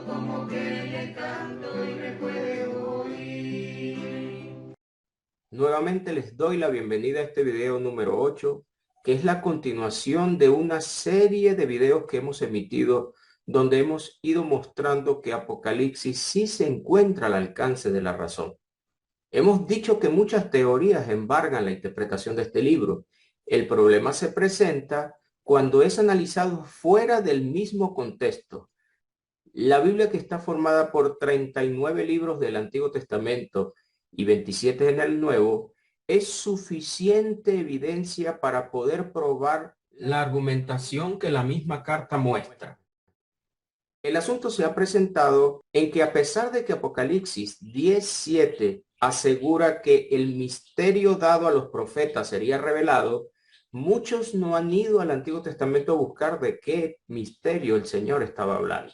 como que le canto y me puede oír. Nuevamente les doy la bienvenida a este video número 8, que es la continuación de una serie de videos que hemos emitido donde hemos ido mostrando que Apocalipsis sí se encuentra al alcance de la razón. Hemos dicho que muchas teorías embargan la interpretación de este libro. El problema se presenta cuando es analizado fuera del mismo contexto. La Biblia, que está formada por 39 libros del Antiguo Testamento y 27 en el Nuevo, es suficiente evidencia para poder probar la argumentación que la misma carta muestra. El asunto se ha presentado en que, a pesar de que Apocalipsis 10:7 asegura que el misterio dado a los profetas sería revelado, muchos no han ido al Antiguo Testamento a buscar de qué misterio el Señor estaba hablando.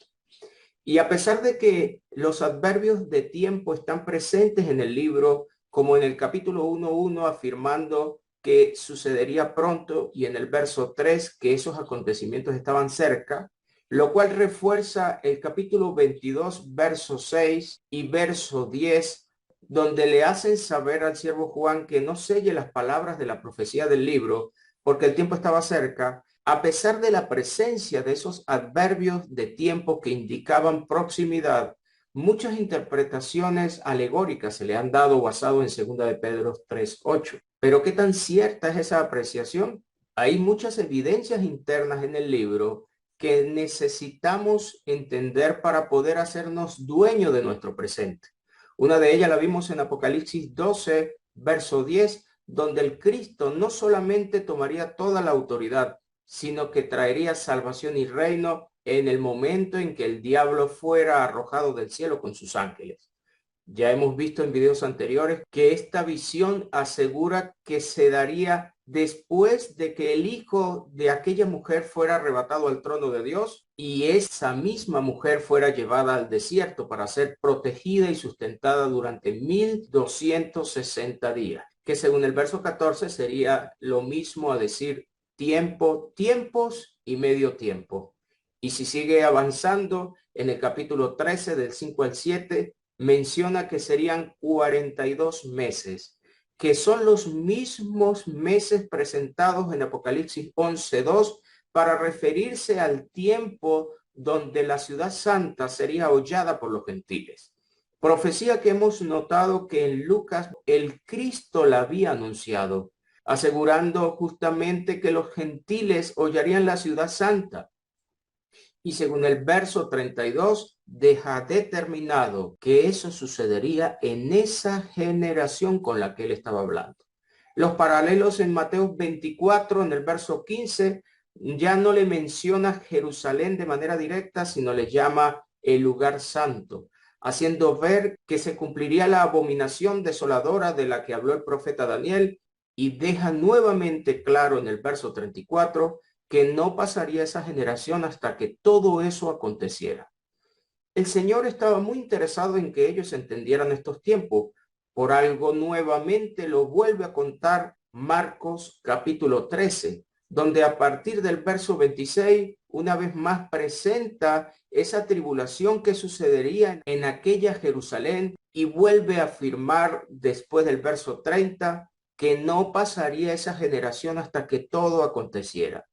Y a pesar de que los adverbios de tiempo están presentes en el libro, como en el capítulo 1:1 afirmando que sucedería pronto, y en el verso 3 que esos acontecimientos estaban cerca, lo cual refuerza el capítulo 22, verso 6 y verso 10, donde le hacen saber al siervo Juan que no selle las palabras de la profecía del libro, porque el tiempo estaba cerca. A pesar de la presencia de esos adverbios de tiempo que indicaban proximidad, muchas interpretaciones alegóricas se le han dado basado en 2 de Pedro 3:8. Pero ¿qué tan cierta es esa apreciación? Hay muchas evidencias internas en el libro que necesitamos entender para poder hacernos dueño de nuestro presente. Una de ellas la vimos en Apocalipsis 12, verso 10, donde el Cristo no solamente tomaría toda la autoridad, sino que traería salvación y reino en el momento en que el diablo fuera arrojado del cielo con sus ángeles. Ya hemos visto en videos anteriores que esta visión asegura que se daría después de que el hijo de aquella mujer fuera arrebatado al trono de Dios y esa misma mujer fuera llevada al desierto para ser protegida y sustentada durante 1260 días, que según el verso 14 sería lo mismo a decir tiempo, tiempos y medio tiempo. Y si sigue avanzando en el capítulo 13 del 5 al 7, menciona que serían 42 meses, que son los mismos meses presentados en Apocalipsis 11:2 para referirse al tiempo donde la ciudad santa sería hollada por los gentiles. Profecía que hemos notado que en Lucas el Cristo la había anunciado, asegurando justamente que los gentiles hollarían la ciudad santa. Y según el verso 32, deja determinado que eso sucedería en esa generación con la que él estaba hablando. Los paralelos en Mateo 24, en el verso 15, ya no le menciona Jerusalén de manera directa, sino le llama el lugar santo, haciendo ver que se cumpliría la abominación desoladora de la que habló el profeta Daniel, y deja nuevamente claro en el verso 34 que no pasaría esa generación hasta que todo eso aconteciera. El Señor estaba muy interesado en que ellos entendieran estos tiempos. Por algo nuevamente lo vuelve a contar Marcos capítulo 13, donde a partir del verso 26, una vez más presenta esa tribulación que sucedería en aquella Jerusalén y vuelve a afirmar después del verso 30 que no pasaría esa generación hasta que todo aconteciera.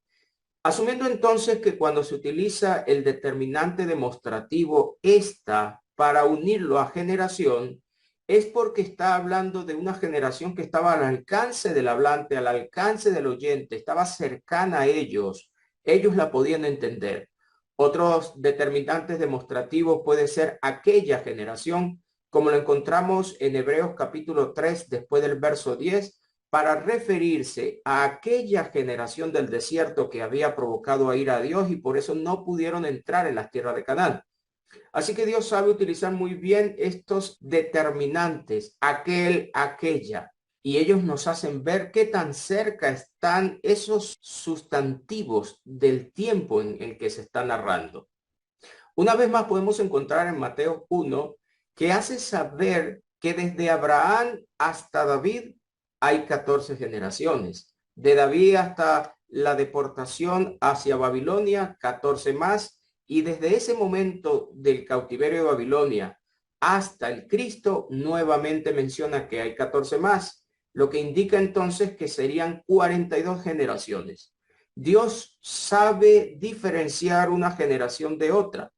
Asumiendo entonces que cuando se utiliza el determinante demostrativo esta para unirlo a generación, es porque está hablando de una generación que estaba al alcance del hablante, al alcance del oyente, estaba cercana a ellos, ellos la podían entender. Otros determinantes demostrativos puede ser aquella generación, como lo encontramos en Hebreos capítulo 3, después del verso 10, para referirse a aquella generación del desierto que había provocado a ir a Dios y por eso no pudieron entrar en las tierras de Canaán. Así que Dios sabe utilizar muy bien estos determinantes, aquel, aquella, y ellos nos hacen ver qué tan cerca están esos sustantivos del tiempo en el que se está narrando. Una vez más podemos encontrar en Mateo 1 que hace saber que desde Abraham hasta David hay 14 generaciones. De David hasta la deportación hacia Babilonia, 14 más, Y desde ese momento del cautiverio de Babilonia hasta el Cristo, nuevamente menciona que hay 14 más, lo que indica entonces que serían 42 generaciones. Dios sabe diferenciar una generación de otra.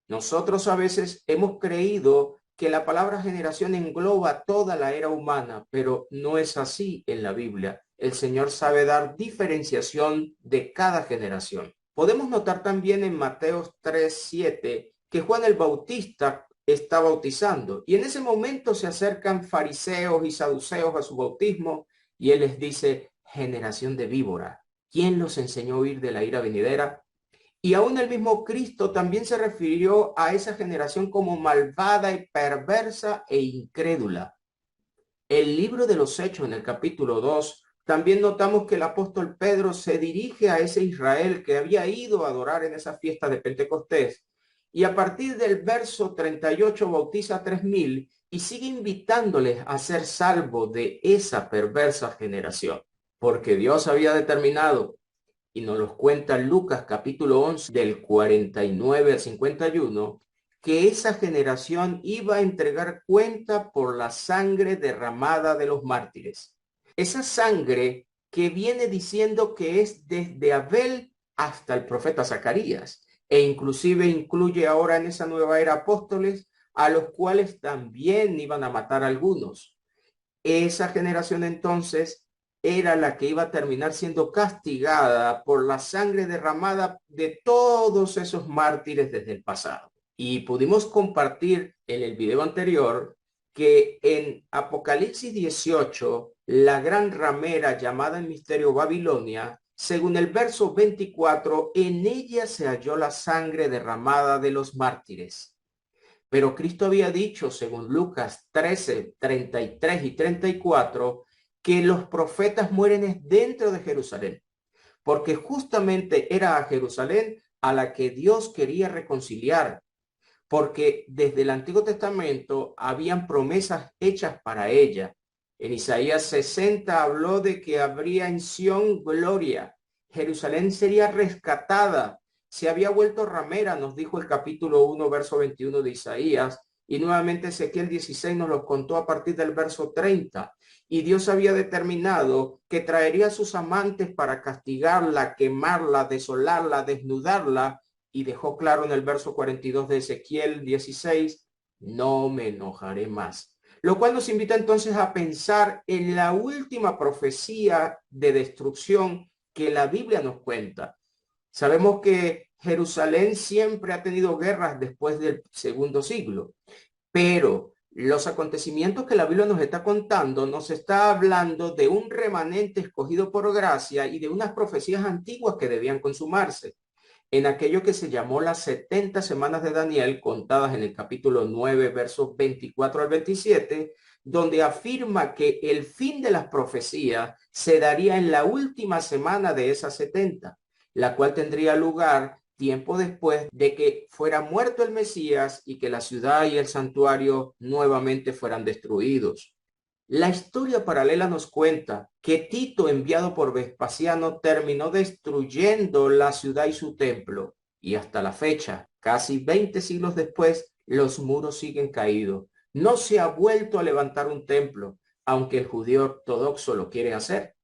Nosotros a veces hemos creído que la palabra generación engloba toda la era humana, pero no es así en la Biblia. El Señor sabe dar diferenciación de cada generación. Podemos notar también en Mateo 3:7 que Juan el Bautista está bautizando y en ese momento se acercan fariseos y saduceos a su bautismo y él les dice, generación de víbora, ¿quién los enseñó a huir de la ira venidera? Y aún el mismo Cristo también se refirió a esa generación como malvada y perversa e incrédula. El libro de los Hechos, en el capítulo 2, también notamos que el apóstol Pedro se dirige a ese Israel que había ido a adorar en esa fiesta de Pentecostés. Y a partir del verso 38 bautiza a 3,000 y sigue invitándoles a ser salvos de esa perversa generación. Porque Dios había determinado, y nos los cuenta Lucas capítulo 11 del 49 al 51, que esa generación iba a entregar cuenta por la sangre derramada de los mártires. Esa sangre que viene diciendo que es desde Abel hasta el profeta Zacarías, e inclusive incluye ahora en esa nueva era apóstoles, a los cuales también iban a matar a algunos. Esa generación entonces era la que iba a terminar siendo castigada por la sangre derramada de todos esos mártires desde el pasado. Y pudimos compartir en el video anterior que en Apocalipsis 18, la gran ramera llamada en misterio Babilonia, según el verso 24, en ella se halló la sangre derramada de los mártires. Pero Cristo había dicho, según Lucas 13, 33 y 34, que los profetas mueren dentro de Jerusalén, porque justamente era a Jerusalén a la que Dios quería reconciliar, porque desde el Antiguo Testamento habían promesas hechas para ella. En Isaías 60 habló de que habría en Sión gloria. Jerusalén sería rescatada. Se había vuelto ramera, nos dijo el capítulo 1, verso 21 de Isaías. Y nuevamente Ezequiel 16 nos lo contó a partir del verso 30. Y Dios había determinado que traería a sus amantes para castigarla, quemarla, desolarla, desnudarla. Y dejó claro en el verso 42 de Ezequiel 16, no me enojaré más. Lo cual nos invita entonces a pensar en la última profecía de destrucción que la Biblia nos cuenta. Sabemos que Jerusalén siempre ha tenido guerras después del segundo siglo, pero los acontecimientos que la Biblia nos está contando nos está hablando de un remanente escogido por gracia y de unas profecías antiguas que debían consumarse en aquello que se llamó las 70 semanas de Daniel, contadas en el capítulo 9, versos 24 al 27, donde afirma que el fin de las profecías se daría en la última semana de esas 70, la cual tendría lugar tiempo después de que fuera muerto el Mesías y que la ciudad y el santuario nuevamente fueran destruidos. La historia paralela nos cuenta que Tito, enviado por Vespasiano, terminó destruyendo la ciudad y su templo. Y hasta la fecha, casi 20 siglos después, los muros siguen caídos. No se ha vuelto a levantar un templo, aunque el judío ortodoxo lo quiere hacer.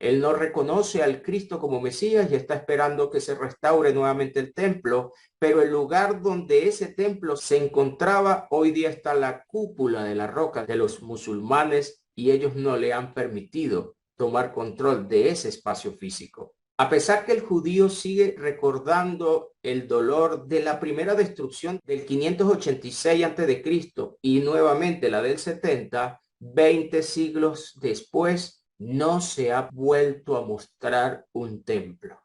Él no reconoce al Cristo como Mesías y está esperando que se restaure nuevamente el templo, pero el lugar donde ese templo se encontraba hoy día está la cúpula de la roca de los musulmanes y ellos no le han permitido tomar control de ese espacio físico. A pesar que el judío sigue recordando el dolor de la primera destrucción del 586 a.C. y nuevamente la del 70, 20 siglos después, no se ha vuelto a mostrar un templo.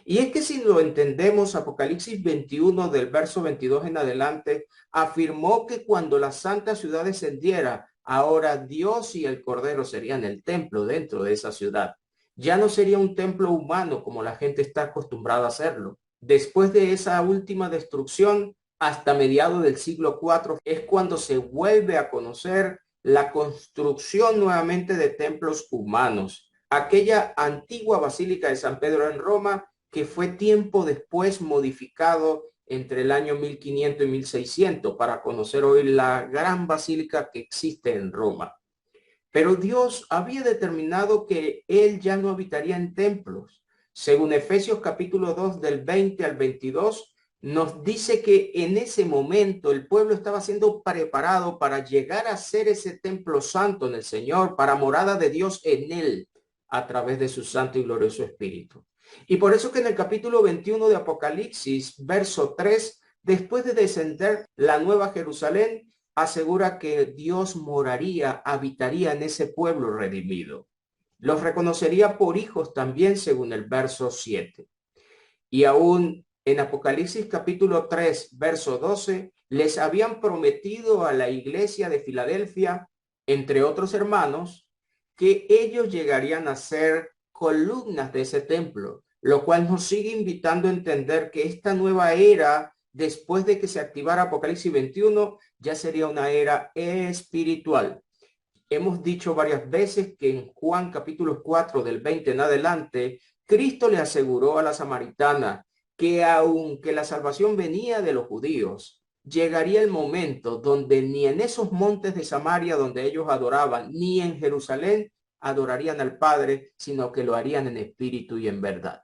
Y es que si lo entendemos, Apocalipsis 21 del verso 22 en adelante, afirmó que cuando la santa ciudad descendiera, ahora Dios y el Cordero serían el templo dentro de esa ciudad. Ya no sería un templo humano como la gente está acostumbrada a hacerlo. Después de esa última destrucción, hasta mediados del siglo IV, es cuando se vuelve a conocer la construcción nuevamente de templos humanos. Aquella antigua basílica de San Pedro en Roma que fue tiempo después modificado entre el año 1500 y 1600 para conocer hoy la gran basílica que existe en Roma. Pero Dios había determinado que él ya no habitaría en templos. Según Efesios capítulo 2 del 20 al 22, nos dice que en ese momento el pueblo estaba siendo preparado para llegar a ser ese templo santo en el Señor, para morada de Dios en él, a través de su santo y glorioso Espíritu. Y por eso que en el capítulo 21 de Apocalipsis, verso 3, después de descender la nueva Jerusalén, asegura que Dios moraría, habitaría en ese pueblo redimido. Los reconocería por hijos también, según el verso 7. Y aún en Apocalipsis capítulo 3, verso 12, les habían prometido a la iglesia de Filadelfia, entre otros hermanos, que ellos llegarían a ser columnas de ese templo, lo cual nos sigue invitando a entender que esta nueva era, después de que se activara Apocalipsis 21, ya sería una era espiritual. Hemos dicho varias veces que en Juan capítulo 4 del 20 en adelante, Cristo le aseguró a la samaritana que aunque la salvación venía de los judíos, llegaría el momento donde ni en esos montes de Samaria donde ellos adoraban, ni en Jerusalén adorarían al Padre, sino que lo harían en espíritu y en verdad.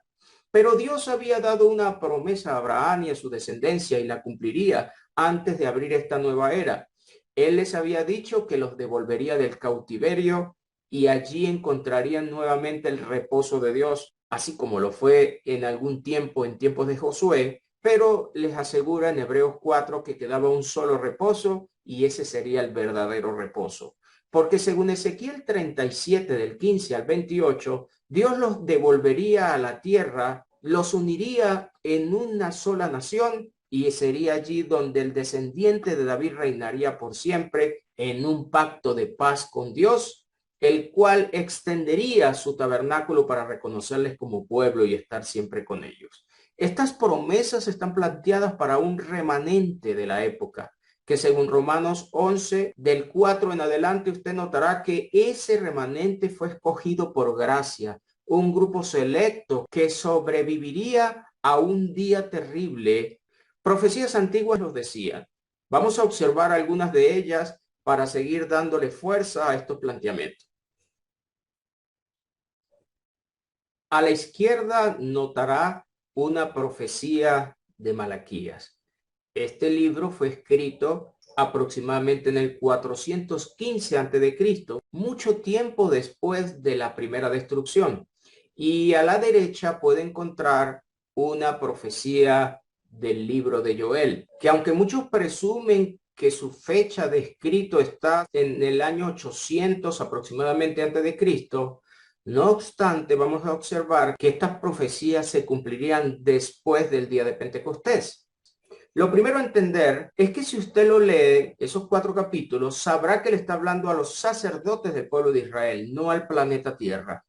Pero Dios había dado una promesa a Abraham y a su descendencia y la cumpliría antes de abrir esta nueva era. Él les había dicho que los devolvería del cautiverio y allí encontrarían nuevamente el reposo de Dios, así como lo fue en algún tiempo, en tiempos de Josué, pero les asegura en Hebreos 4 que quedaba un solo reposo y ese sería el verdadero reposo. Porque según Ezequiel 37 del 15 al 28, Dios los devolvería a la tierra, los uniría en una sola nación y sería allí donde el descendiente de David reinaría por siempre en un pacto de paz con Dios, el cual extendería su tabernáculo para reconocerles como pueblo y estar siempre con ellos. Estas promesas están planteadas para un remanente de la época, que según Romanos 11, del 4 en adelante, usted notará que ese remanente fue escogido por gracia, un grupo selecto que sobreviviría a un día terrible. Profecías antiguas nos decían. Vamos a observar algunas de ellas para seguir dándole fuerza a estos planteamientos. A la izquierda notará una profecía de Malaquías. Este libro fue escrito aproximadamente en el 415 a.C., mucho tiempo después de la primera destrucción. Y a la derecha puede encontrar una profecía del libro de Joel, que aunque muchos presumen que su fecha de escrito está en el año 800 aproximadamente antes de Cristo, no obstante, vamos a observar que estas profecías se cumplirían después del día de Pentecostés. Lo primero a entender es que si usted lo lee, esos 4 capítulos, sabrá que le está hablando a los sacerdotes del pueblo de Israel, no al planeta Tierra.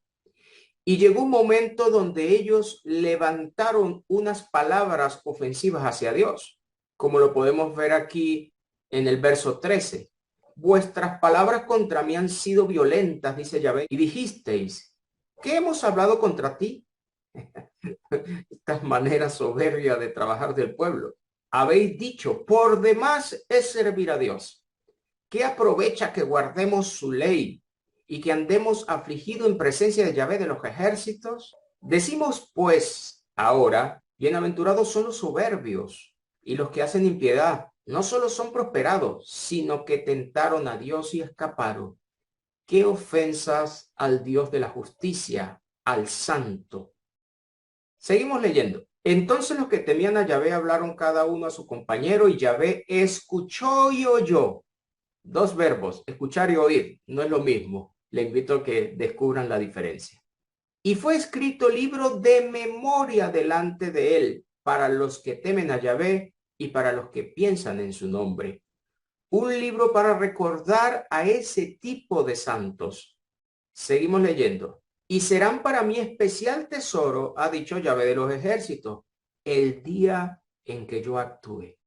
Y llegó un momento donde ellos levantaron unas palabras ofensivas hacia Dios, como lo podemos ver aquí en el verso 13. Vuestras palabras contra mí han sido violentas, dice Yahvé, y dijisteis, ¿qué hemos hablado contra ti? Esta manera soberbia de trabajar del pueblo. Habéis dicho, por demás es servir a Dios. ¿Qué aprovecha que guardemos su ley y que andemos afligidos en presencia de Yahvé de los ejércitos? Decimos pues ahora, bienaventurados son los soberbios y los que hacen impiedad. No solo son prosperados, sino que tentaron a Dios y escaparon. ¿Qué ofensas al Dios de la justicia, al santo? Seguimos leyendo. Entonces los que temían a Yahvé hablaron cada uno a su compañero y Yahvé escuchó y oyó. 2 verbos, escuchar y oír, no es lo mismo. Le invito a que descubran la diferencia. Y fue escrito libro de memoria delante de él para los que temen a Yahvé y para los que piensan en su nombre. Un libro para recordar a ese tipo de santos. Seguimos leyendo. Y serán para mí especial tesoro, ha dicho Yahvé de los ejércitos, el día en que yo actúe.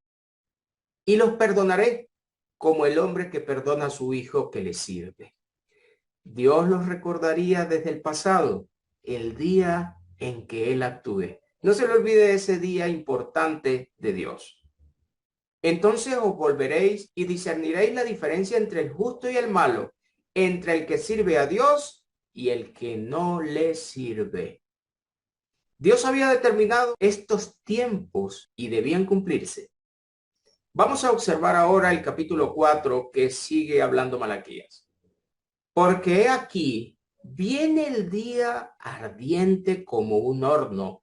Y los perdonaré como el hombre que perdona a su hijo que le sirve. Dios los recordaría desde el pasado, el día en que él actúe. No se le olvide ese día importante de Dios. Entonces os volveréis y discerniréis la diferencia entre el justo y el malo, entre el que sirve a Dios y el que no le sirve. Dios había determinado estos tiempos y debían cumplirse. Vamos a observar ahora el capítulo 4 que sigue hablando Malaquías. Porque he aquí, viene el día ardiente como un horno,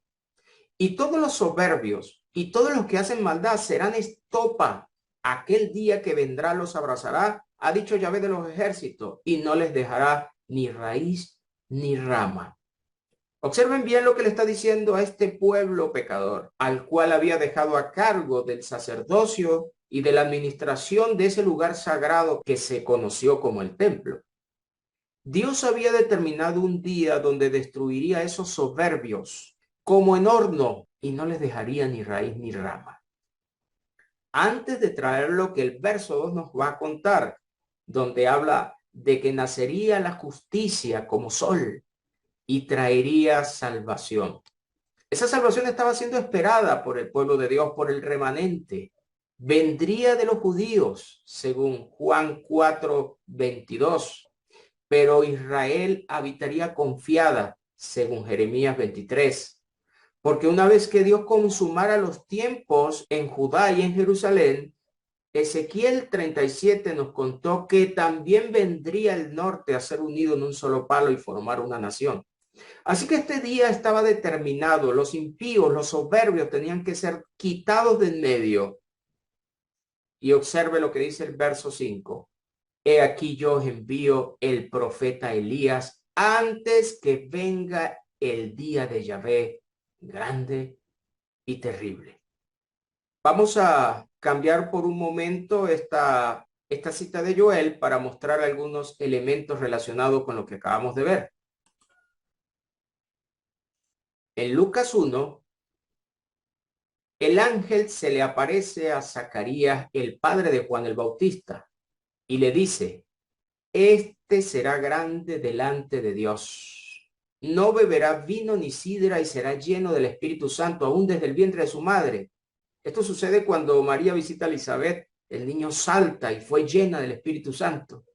y todos los soberbios y todos los que hacen maldad serán estopa. Aquel día que vendrá los abrazará, ha dicho Yahvé de los ejércitos, y no les dejará ni raíz ni rama. Observen bien lo que le está diciendo a este pueblo pecador, al cual había dejado a cargo del sacerdocio y de la administración de ese lugar sagrado que se conoció como el templo. Dios había determinado un día donde destruiría a esos soberbios como en horno y no les dejaría ni raíz ni rama. Antes de traer lo que el verso 2 nos va a contar, donde habla de que nacería la justicia como sol y traería salvación. Esa salvación estaba siendo esperada por el pueblo de Dios, por el remanente. Vendría de los judíos, según Juan 4:22, pero Israel habitaría confiada, según Jeremías 23. Porque una vez que Dios consumara los tiempos en Judá y en Jerusalén, Ezequiel 37 nos contó que también vendría el norte a ser unido en un solo palo y formar una nación. Así que este día estaba determinado. Los impíos, los soberbios tenían que ser quitados de en medio. Y observe lo que dice el verso 5. He aquí yo os envío el profeta Elías antes que venga el día de Yahvé grande y terrible. Vamos a cambiar por un momento esta cita de Joel para mostrar algunos elementos relacionados con lo que acabamos de ver. En Lucas 1, el ángel se le aparece a Zacarías, el padre de Juan el Bautista, y le dice, este será grande delante de Dios. No beberá vino ni sidra y será lleno del Espíritu Santo aún desde el vientre de su madre. Esto sucede cuando María visita a Elizabeth. El niño salta y fue llena del Espíritu Santo.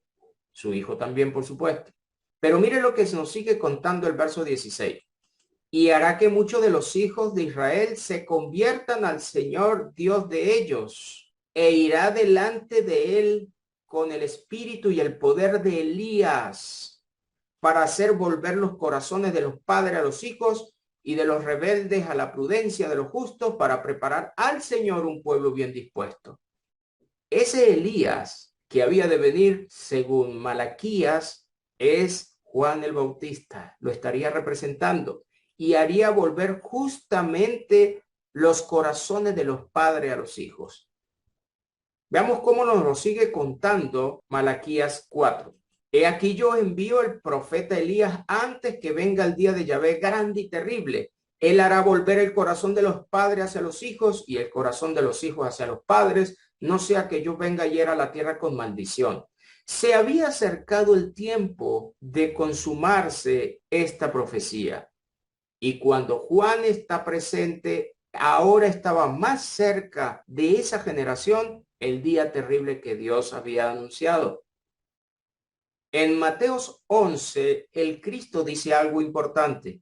Su hijo también, por supuesto. Pero mire lo que nos sigue contando el verso 16. Y hará que muchos de los hijos de Israel se conviertan al Señor Dios de ellos, e irá delante de él con el espíritu y el poder de Elías, para hacer volver los corazones de los padres a los hijos y de los rebeldes a la prudencia de los justos, para preparar al Señor un pueblo bien dispuesto. Ese Elías que había de venir, según Malaquías, es Juan el Bautista. Lo estaría representando y haría volver justamente los corazones de los padres a los hijos. Veamos cómo nos lo sigue contando Malaquías 4. He aquí yo envío el profeta Elías antes que venga el día de Yahvé grande y terrible. Él hará volver el corazón de los padres hacia los hijos y el corazón de los hijos hacia los padres, no sea que yo venga y hiera la tierra con maldición. Se había acercado el tiempo de consumarse esta profecía. Y cuando Juan está presente, ahora estaba más cerca de esa generación el día terrible que Dios había anunciado. En Mateos 11, el Cristo dice algo importante.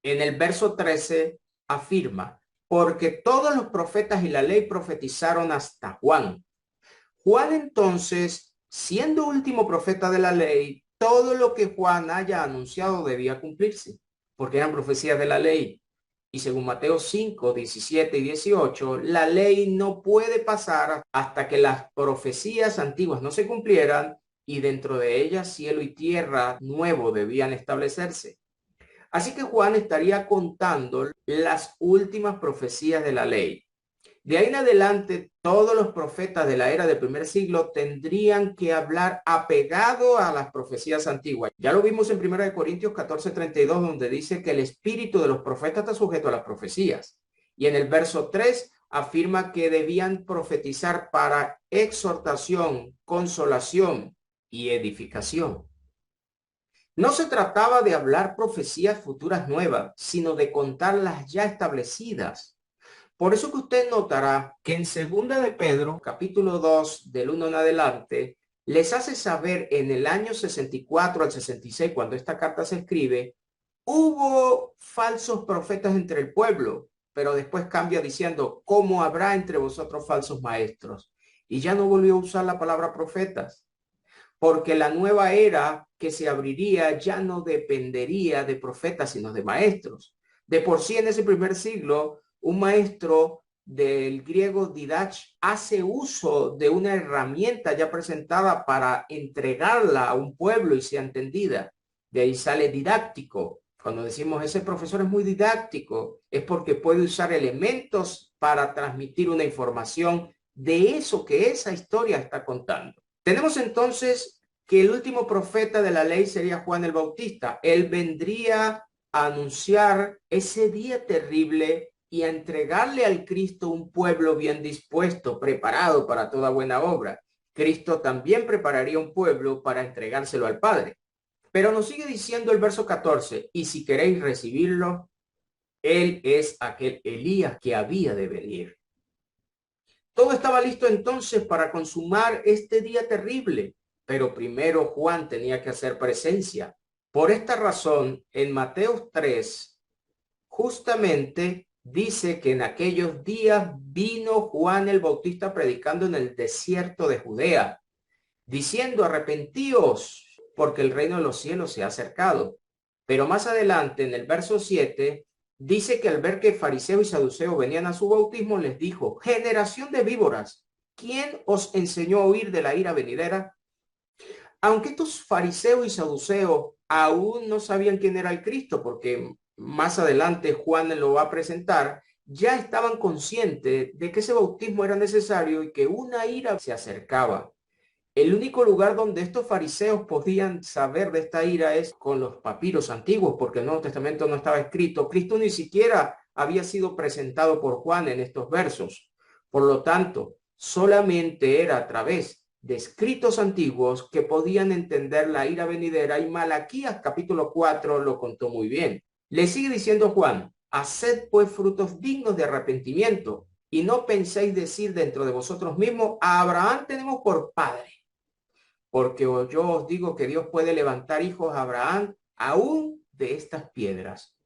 En el verso 13 afirma, porque todos los profetas y la ley profetizaron hasta Juan. Juan entonces, siendo último profeta de la ley, todo lo que Juan haya anunciado debía cumplirse, porque eran profecías de la ley. Y según Mateo 5, 17 y 18, la ley no puede pasar hasta que las profecías antiguas no se cumplieran y dentro de ellas cielo y tierra nuevo debían establecerse. Así que Juan estaría contando las últimas profecías de la ley. De ahí en adelante, todos los profetas de la era del primer siglo tendrían que hablar apegado a las profecías antiguas. Ya lo vimos en 1 Corintios 14:32, donde dice que el espíritu de los profetas está sujeto a las profecías. Y en el verso 3 afirma que debían profetizar para exhortación, consolación y edificación. No se trataba de hablar profecías futuras nuevas, sino de contar las ya establecidas. Por eso que usted notará que en segunda de Pedro, capítulo 2, del 1 en adelante, les hace saber en el año 64 al 66, cuando esta carta se escribe, hubo falsos profetas entre el pueblo, pero después cambia diciendo, ¿cómo habrá entre vosotros falsos maestros? Y ya no volvió a usar la palabra profetas, porque la nueva era que se abriría ya no dependería de profetas, sino de maestros. De por sí en ese primer siglo, un maestro del griego didach hace uso de una herramienta ya presentada para entregarla a un pueblo y sea entendida. De ahí sale didáctico. Cuando decimos ese profesor es muy didáctico, es porque puede usar elementos para transmitir una información de eso que esa historia está contando. Tenemos entonces que el último profeta de la ley sería Juan el Bautista. Él vendría a anunciar ese día terrible y a entregarle al Cristo un pueblo bien dispuesto, preparado para toda buena obra. Cristo también prepararía un pueblo para entregárselo al Padre. Pero nos sigue diciendo el verso 14, y si queréis recibirlo, él es aquel Elías que había de venir. Todo estaba listo entonces para consumar este día terrible, pero primero Juan tenía que hacer presencia. Por esta razón, en Mateo 3, justamente dice que en aquellos días vino Juan el Bautista predicando en el desierto de Judea, diciendo, arrepentíos, porque el reino de los cielos se ha acercado. Pero más adelante, en el verso 7, dice que al ver que fariseos y saduceos venían a su bautismo, les dijo, generación de víboras, ¿quién os enseñó a huir de la ira venidera? Aunque estos fariseos y saduceos aún no sabían quién era el Cristo, porque más adelante Juan lo va a presentar, ya estaban conscientes de que ese bautismo era necesario y que una ira se acercaba. El único lugar donde estos fariseos podían saber de esta ira es con los papiros antiguos, porque el Nuevo Testamento no estaba escrito. Cristo ni siquiera había sido presentado por Juan en estos versos. Por lo tanto, solamente era a través de escritos antiguos que podían entender la ira venidera, y Malaquías capítulo 4 lo contó muy bien. Le sigue diciendo Juan, haced pues frutos dignos de arrepentimiento, y no penséis decir dentro de vosotros mismos, a Abraham tenemos por padre. Porque yo os digo que Dios puede levantar hijos a Abraham aún de estas piedras.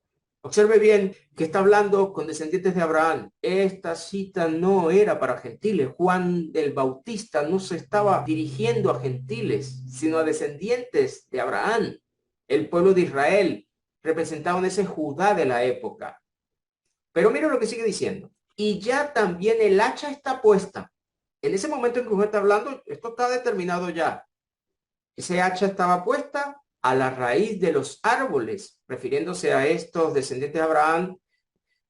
Observe bien que está hablando con descendientes de Abraham. Esta cita no era para gentiles. Juan el Bautista no se estaba dirigiendo a gentiles, sino a descendientes de Abraham, el pueblo de Israel, representado en ese Judá de la época. Pero mira lo que sigue diciendo. Y ya también el hacha está puesta. En ese momento en que usted está hablando, esto está determinado ya. Ese hacha estaba puesta a la raíz de los árboles, refiriéndose a estos descendientes de Abraham.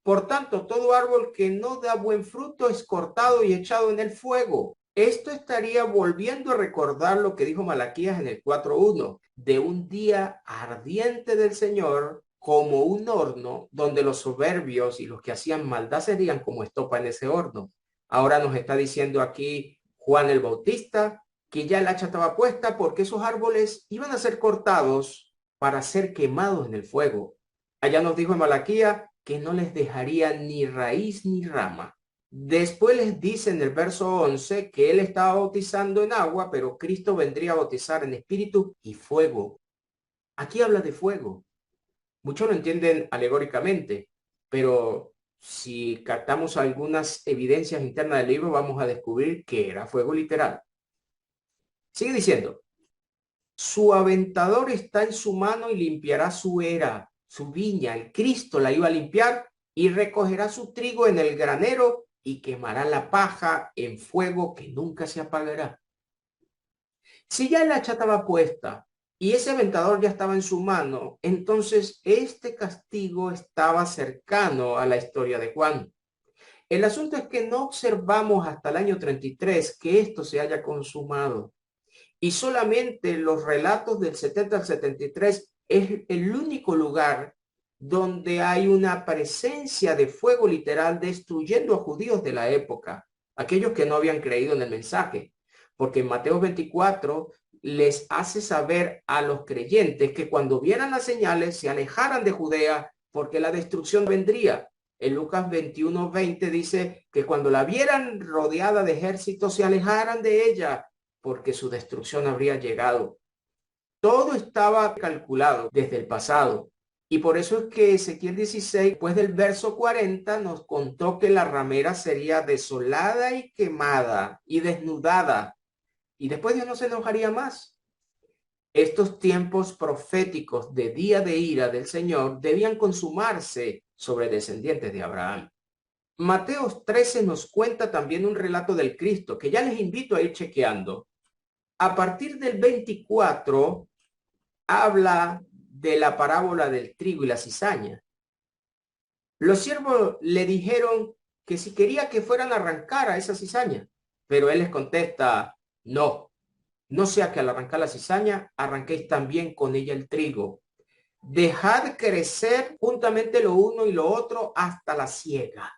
Por tanto, todo árbol que no da buen fruto es cortado y echado en el fuego. Esto estaría volviendo a recordar lo que dijo Malaquías en el 4:1, de un día ardiente del Señor como un horno, donde los soberbios y los que hacían maldad serían como estopa en ese horno. Ahora nos está diciendo aquí Juan el Bautista que ya el hacha estaba puesta porque esos árboles iban a ser cortados para ser quemados en el fuego. Allá nos dijo en Malaquías que no les dejaría ni raíz ni rama. Después les dice en el verso 11 que él estaba bautizando en agua, pero Cristo vendría a bautizar en espíritu y fuego. Aquí habla de fuego. Muchos lo entienden alegóricamente, pero si captamos algunas evidencias internas del libro, vamos a descubrir que era fuego literal. Sigue diciendo, su aventador está en su mano y limpiará su era, su viña. El Cristo la iba a limpiar y recogerá su trigo en el granero y quemará la paja en fuego que nunca se apagará. Si ya el hacha estaba puesta y ese aventador ya estaba en su mano, entonces este castigo estaba cercano a la historia de Juan. El asunto es que no observamos hasta el año 33 que esto se haya consumado. Y solamente los relatos del 70 al 73 es el único lugar donde hay una presencia de fuego literal destruyendo a judíos de la época, aquellos que no habían creído en el mensaje. Porque en Mateo 24 les hace saber a los creyentes que cuando vieran las señales se alejaran de Judea porque la destrucción vendría. En Lucas 21:20 dice que cuando la vieran rodeada de ejércitos se alejaran de ella porque su destrucción habría llegado. Todo estaba calculado desde el pasado. Y por eso es que Ezequiel 16, después del verso 40, nos contó que la ramera sería desolada y quemada y desnudada. Y después Dios no se enojaría más. Estos tiempos proféticos de día de ira del Señor debían consumarse sobre descendientes de Abraham. Mateo 13 nos cuenta también un relato del Cristo que ya les invito a ir chequeando. A partir del 24 habla de la parábola del trigo y la cizaña. Los siervos le dijeron que si quería que fueran a arrancar a esa cizaña, pero él les contesta, no, no sea que al arrancar la cizaña arranquéis también con ella el trigo. Dejad crecer juntamente lo uno y lo otro hasta la siega.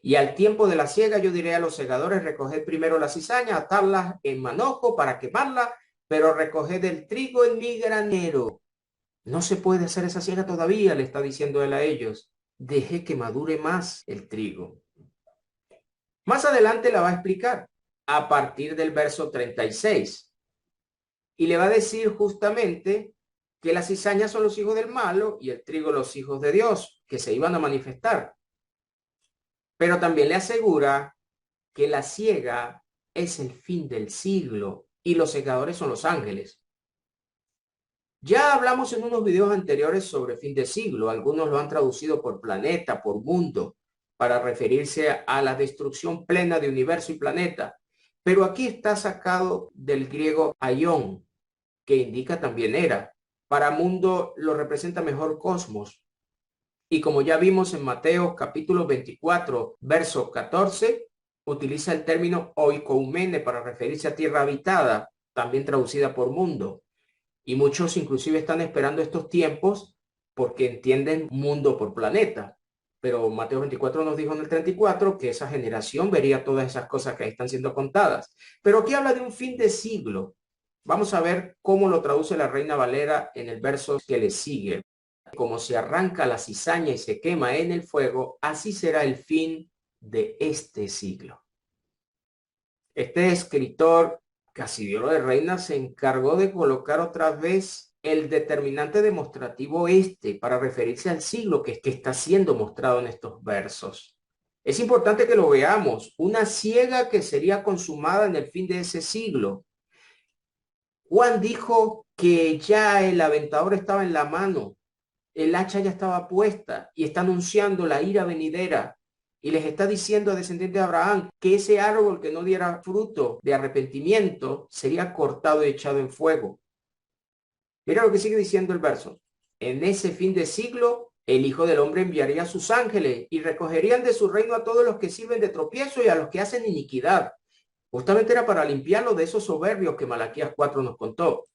Y al tiempo de la siega yo diré a los segadores, recoged primero la cizaña, atarlas en manojo para quemarla, pero recoged el trigo en mi granero. No se puede hacer esa siega todavía, le está diciendo él a ellos. Deje que madure más el trigo. Más adelante la va a explicar a partir del verso 36. Y le va a decir justamente que las cizañas son los hijos del malo y el trigo los hijos de Dios, que se iban a manifestar. Pero también le asegura que la siega es el fin del siglo y los segadores son los ángeles. Ya hablamos en unos videos anteriores sobre fin de siglo. Algunos lo han traducido por planeta, por mundo, para referirse a la destrucción plena de universo y planeta. Pero aquí está sacado del griego aion, que indica también era. Para mundo lo representa mejor cosmos. Y como ya vimos en Mateo capítulo 24, verso 14, utiliza el término oikoumene para referirse a tierra habitada, también traducida por mundo. Y muchos inclusive están esperando estos tiempos porque entienden mundo por planeta. Pero Mateo 24 nos dijo en el 34 que esa generación vería todas esas cosas que ahí están siendo contadas. Pero aquí habla de un fin de siglo. Vamos a ver cómo lo traduce la Reina Valera en el verso que le sigue. Como se arranca la cizaña y se quema en el fuego, así será el fin de este siglo. Este escritor Casidioro de Reina se encargó de colocar otra vez el determinante demostrativo para referirse al siglo que está siendo mostrado en estos versos. Es importante que lo veamos, una siega que sería consumada en el fin de ese siglo. Juan dijo que ya el aventador estaba en la mano, el hacha ya estaba puesta y está anunciando la ira venidera. Y les está diciendo a descendientes de Abraham que ese árbol que no diera fruto de arrepentimiento sería cortado y echado en fuego. Mira lo que sigue diciendo el verso. En ese fin de siglo, el Hijo del Hombre enviaría a sus ángeles y recogerían de su reino a todos los que sirven de tropiezo y a los que hacen iniquidad. Justamente era para limpiarlo de esos soberbios que Malaquías 4 nos contó.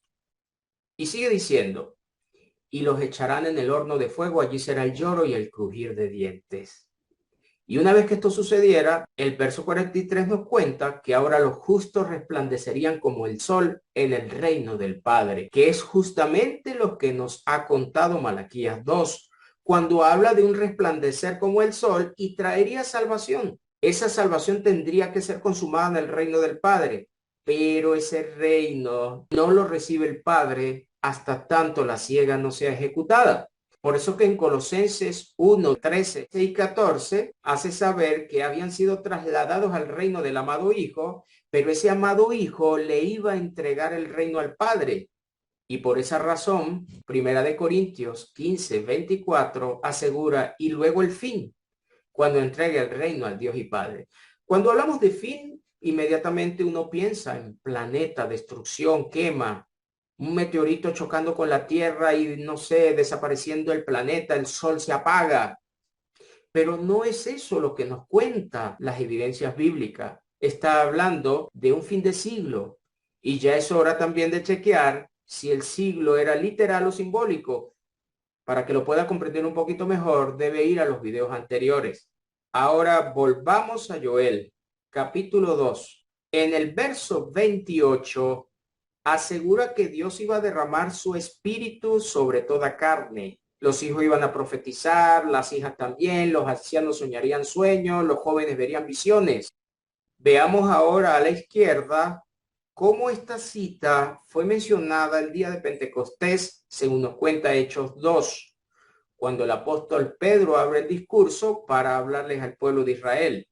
Y sigue diciendo, y los echarán en el horno de fuego, allí será el lloro y el crujir de dientes. Y una vez que esto sucediera, el verso 43 nos cuenta que ahora los justos resplandecerían como el sol en el reino del Padre, que es justamente lo que nos ha contado Malaquías 2, cuando habla de un resplandecer como el sol y traería salvación. Esa salvación tendría que ser consumada en el reino del Padre, pero ese reino no lo recibe el Padre hasta tanto la siega no sea ejecutada. Por eso que en Colosenses 1, 13 y 14 hace saber que habían sido trasladados al reino del amado Hijo, pero ese amado Hijo le iba a entregar el reino al Padre. Y por esa razón, Primera de Corintios 15, 24 asegura, y luego el fin, cuando entregue el reino al Dios y Padre. Cuando hablamos de fin, inmediatamente uno piensa en planeta, destrucción, quema, un meteorito chocando con la Tierra y no sé, desapareciendo el planeta, el sol se apaga. Pero no es eso lo que nos cuenta las evidencias bíblicas. Está hablando de un fin de siglo. Y ya es hora también de chequear si el siglo era literal o simbólico. Para que lo pueda comprender un poquito mejor, debe ir a los videos anteriores. Ahora volvamos a Joel, capítulo 2. En el verso 28 asegura que Dios iba a derramar su espíritu sobre toda carne. Los hijos iban a profetizar, las hijas también, los ancianos soñarían sueños, los jóvenes verían visiones. Veamos ahora a la izquierda cómo esta cita fue mencionada el día de Pentecostés, según nos cuenta Hechos 2, cuando el apóstol Pedro abre el discurso para hablarles al pueblo de Israel.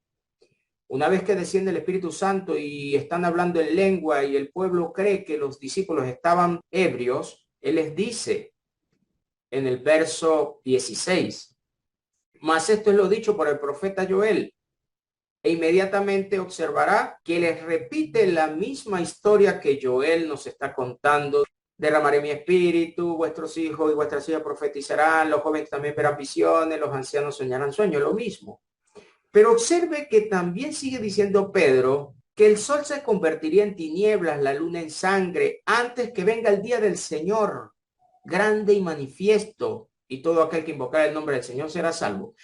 Una vez que desciende el Espíritu Santo y están hablando en lengua y el pueblo cree que los discípulos estaban ebrios, él les dice en el verso 16, mas esto es lo dicho por el profeta Joel, e inmediatamente observará que les repite la misma historia que Joel nos está contando. Derramaré mi espíritu, vuestros hijos y vuestras hijas profetizarán, los jóvenes también verán visiones, los ancianos soñarán sueños, lo mismo. Pero observe que también sigue diciendo Pedro que el sol se convertiría en tinieblas, la luna en sangre, antes que venga el día del Señor, grande y manifiesto, y todo aquel que invocara el nombre del Señor será salvo.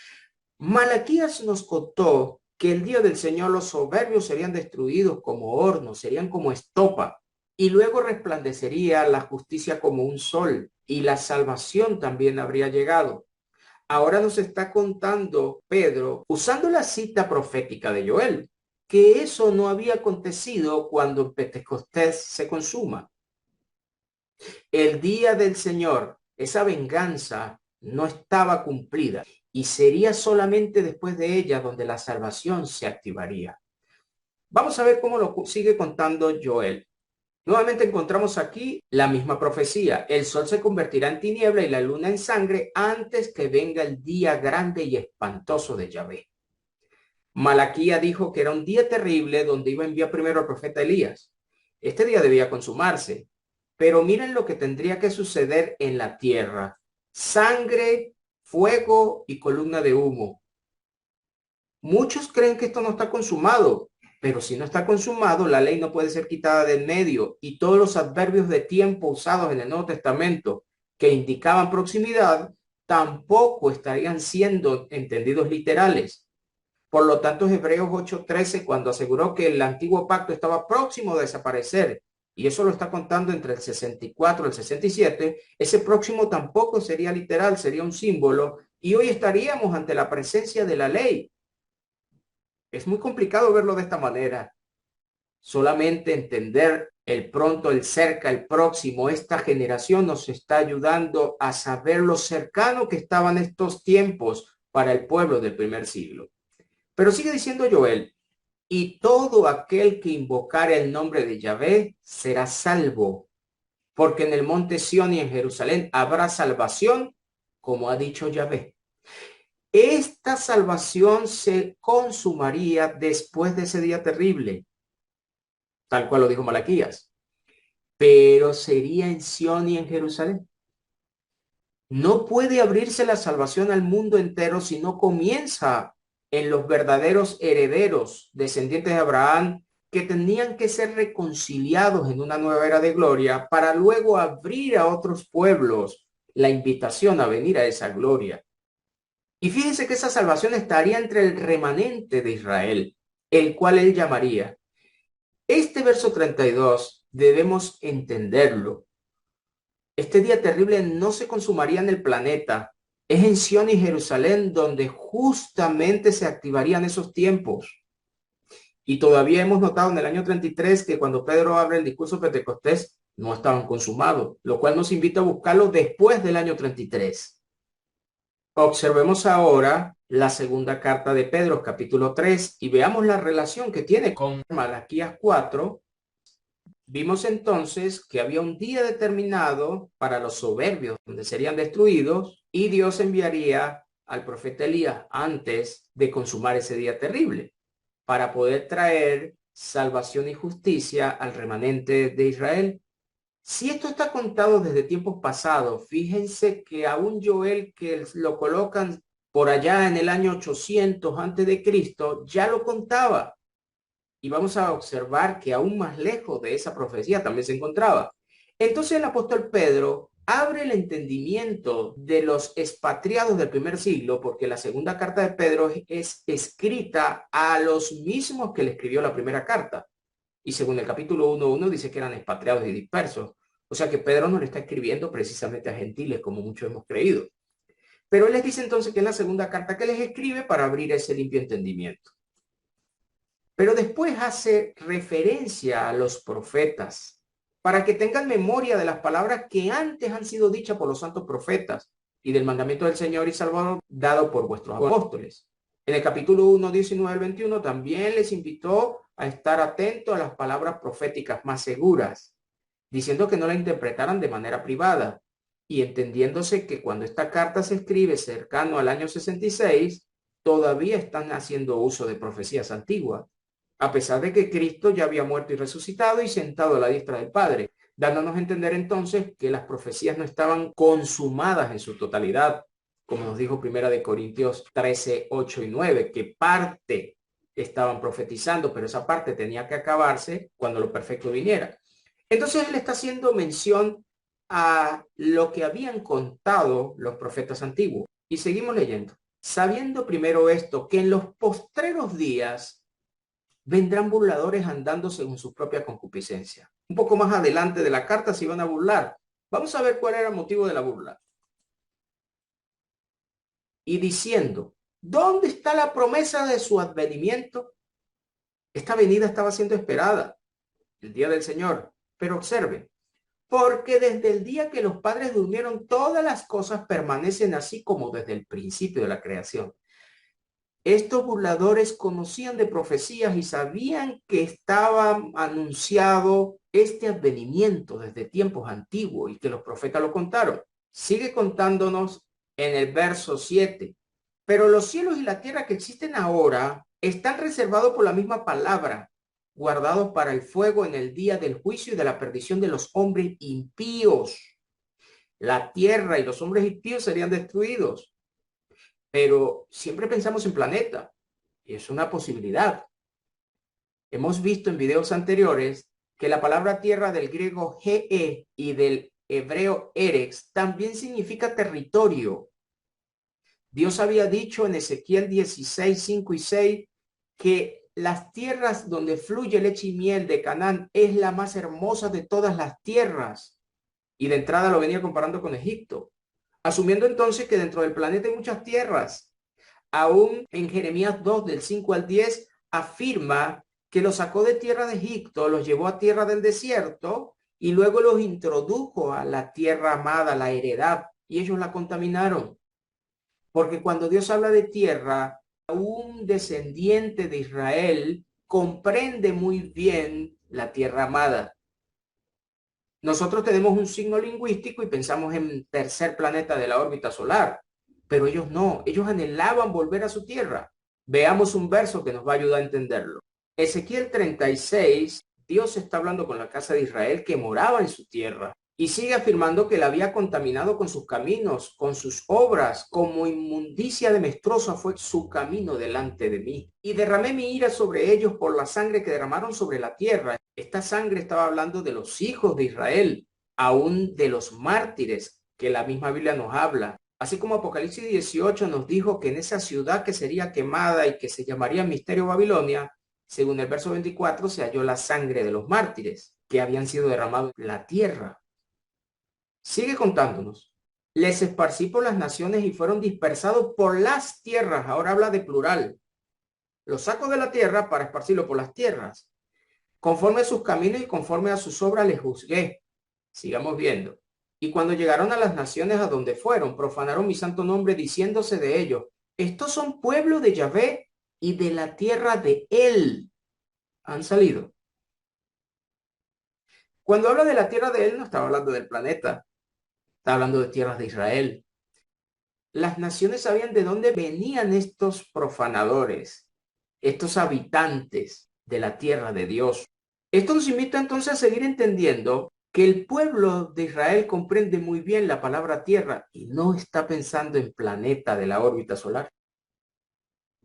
Malaquías nos contó que el día del Señor los soberbios serían destruidos como horno, serían como estopa, y luego resplandecería la justicia como un sol, y la salvación también habría llegado. Ahora nos está contando Pedro, usando la cita profética de Joel, que eso no había acontecido cuando el Pentecostés se consuma. El día del Señor, esa venganza no estaba cumplida y sería solamente después de ella donde la salvación se activaría. Vamos a ver cómo lo sigue contando Joel. Nuevamente encontramos aquí la misma profecía. El sol se convertirá en tiniebla y la luna en sangre antes que venga el día grande y espantoso de Yahvé. Malaquía dijo que era un día terrible donde iba a enviar primero al profeta Elías. Este día debía consumarse, pero miren lo que tendría que suceder en la tierra. Sangre, fuego y columna de humo. Muchos creen que esto no está consumado, pero si no está consumado, la ley no puede ser quitada del medio y todos los adverbios de tiempo usados en el Nuevo Testamento que indicaban proximidad tampoco estarían siendo entendidos literales. Por lo tanto, Hebreos 8:13, cuando aseguró que el antiguo pacto estaba próximo a desaparecer, y eso lo está contando entre el 64 y el 67, ese próximo tampoco sería literal, sería un símbolo, y hoy estaríamos ante la presencia de la ley. Es muy complicado verlo de esta manera. Solamente entender el pronto, el cerca, el próximo, esta generación nos está ayudando a saber lo cercano que estaban estos tiempos para el pueblo del primer siglo. Pero sigue diciendo Joel, y todo aquel que invocare el nombre de Yahvé será salvo, porque en el monte Sión y en Jerusalén habrá salvación, como ha dicho Yahvé. Esta salvación se consumaría después de ese día terrible, tal cual lo dijo Malaquías, pero sería en Sión y en Jerusalén. No puede abrirse la salvación al mundo entero si no comienza en los verdaderos herederos, descendientes de Abraham, que tenían que ser reconciliados en una nueva era de gloria para luego abrir a otros pueblos la invitación a venir a esa gloria. Y fíjense que esa salvación estaría entre el remanente de Israel, el cual él llamaría. Este verso 32 debemos entenderlo. Este día terrible no se consumaría en el planeta. Es en Sión y Jerusalén donde justamente se activarían esos tiempos. Y todavía hemos notado en el año 33 que cuando Pedro abre el discurso Pentecostés no estaban consumados, lo cual nos invita a buscarlo después del año 33. Observemos ahora la segunda carta de Pedro, capítulo 3, y veamos la relación que tiene con Malaquías 4. Vimos entonces que había un día determinado para los soberbios donde serían destruidos y Dios enviaría al profeta Elías antes de consumar ese día terrible para poder traer salvación y justicia al remanente de Israel. Si esto está contado desde tiempos pasados, fíjense que aún Joel, que lo colocan por allá en el año 800 antes de Cristo, ya lo contaba. Y vamos a observar que aún más lejos de esa profecía también se encontraba. Entonces el apóstol Pedro abre el entendimiento de los expatriados del primer siglo, porque la segunda carta de Pedro es escrita a los mismos que le escribió la primera carta. Y según el capítulo 1:1 dice que eran expatriados y dispersos. O sea que Pedro no le está escribiendo precisamente a gentiles, como muchos hemos creído. Pero él les dice entonces que es la segunda carta que les escribe para abrir ese limpio entendimiento. Pero después hace referencia a los profetas para que tengan memoria de las palabras que antes han sido dichas por los santos profetas y del mandamiento del Señor y Salvador dado por vuestros apóstoles. En el capítulo 1, 19 al 21 también les invitó a estar atentos a las palabras proféticas más seguras, diciendo que no la interpretaran de manera privada y entendiéndose que cuando esta carta se escribe cercano al año 66, todavía están haciendo uso de profecías antiguas, a pesar de que Cristo ya había muerto y resucitado y sentado a la diestra del Padre, dándonos a entender entonces que las profecías no estaban consumadas en su totalidad, como nos dijo Primera de Corintios 13, 8 y 9, que parte estaban profetizando, pero esa parte tenía que acabarse cuando lo perfecto viniera. Entonces él está haciendo mención a lo que habían contado los profetas antiguos. Y seguimos leyendo. Sabiendo primero esto, que en los postreros días vendrán burladores andando según su propia concupiscencia. Un poco más adelante de la carta se iban a burlar. Vamos a ver cuál era el motivo de la burla. Y diciendo, ¿dónde está la promesa de su advenimiento? Esta venida estaba siendo esperada, el día del Señor. Pero observen, porque desde el día que los padres durmieron, todas las cosas permanecen así como desde el principio de la creación. Estos burladores conocían de profecías y sabían que estaba anunciado este advenimiento desde tiempos antiguos y que los profetas lo contaron. Sigue contándonos en el verso 7. Pero los cielos y la tierra que existen ahora están reservados por la misma palabra, guardados para el fuego en el día del juicio y de la perdición de los hombres impíos. La tierra y los hombres impíos serían destruidos. Pero siempre pensamos en planeta, y es una posibilidad. Hemos visto en videos anteriores que la palabra tierra del griego GE y del hebreo erex también significa territorio. Dios había dicho en Ezequiel 16, 5 y 6 que las tierras donde fluye leche y miel de Canaán es la más hermosa de todas las tierras. Y de entrada lo venía comparando con Egipto, asumiendo entonces que dentro del planeta hay muchas tierras. Aún en Jeremías 2, del 5 al 10, afirma que los sacó de tierra de Egipto, los llevó a tierra del desierto y luego los introdujo a la tierra amada, la heredad, y ellos la contaminaron. Porque cuando Dios habla de tierra, un descendiente de Israel comprende muy bien la tierra amada. Nosotros tenemos un signo lingüístico y pensamos en tercer planeta de la órbita solar, pero ellos no, ellos anhelaban volver a su tierra. Veamos un verso que nos va a ayudar a entenderlo. Ezequiel 36, Dios está hablando con la casa de Israel que moraba en su tierra y sigue afirmando que la había contaminado con sus caminos, con sus obras, como inmundicia de menstruosa fue su camino delante de mí. Y derramé mi ira sobre ellos por la sangre que derramaron sobre la tierra. Esta sangre estaba hablando de los hijos de Israel, aún de los mártires, que la misma Biblia nos habla. Así como Apocalipsis 18 nos dijo que en esa ciudad que sería quemada y que se llamaría Misterio Babilonia, según el verso 24, se halló la sangre de los mártires que habían sido derramados en la tierra. Sigue contándonos. Les esparcí por las naciones y fueron dispersados por las tierras. Ahora habla de plural. Los saco de la tierra para esparcirlo por las tierras. Conforme a sus caminos y conforme a sus obras les juzgué. Sigamos viendo. Y cuando llegaron a las naciones a donde fueron, profanaron mi santo nombre diciéndose de ellos, estos son pueblo de Yahvé y de la tierra de él. Han salido. Cuando habla de la tierra de él, no estaba hablando del planeta. Está hablando de tierras de Israel. Las naciones sabían de dónde venían estos profanadores, estos habitantes de la tierra de Dios. Esto nos invita entonces a seguir entendiendo que el pueblo de Israel comprende muy bien la palabra tierra y no está pensando en planeta de la órbita solar.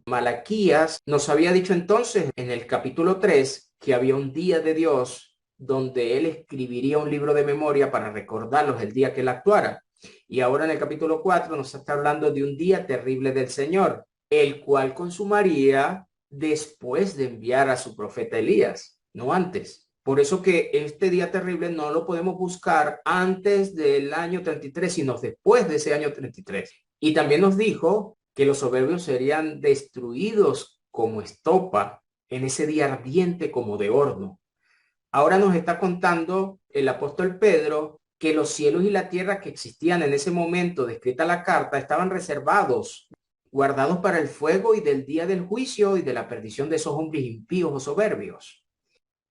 Malaquías nos había dicho entonces en el capítulo 3 que había un día de Dios donde él escribiría un libro de memoria para recordarlos el día que él actuara. Y ahora en el capítulo 4 nos está hablando de un día terrible del Señor, el cual consumaría después de enviar a su profeta Elías. no antes. Por eso que este día terrible no lo podemos buscar antes del año 33, sino después de ese año 33. Y también nos dijo que los soberbios serían destruidos como estopa en ese día ardiente como de horno. Ahora nos está contando el apóstol Pedro que los cielos y la tierra que existían en ese momento descrita la carta estaban reservados, guardados para el fuego y del día del juicio y de la perdición de esos hombres impíos o soberbios.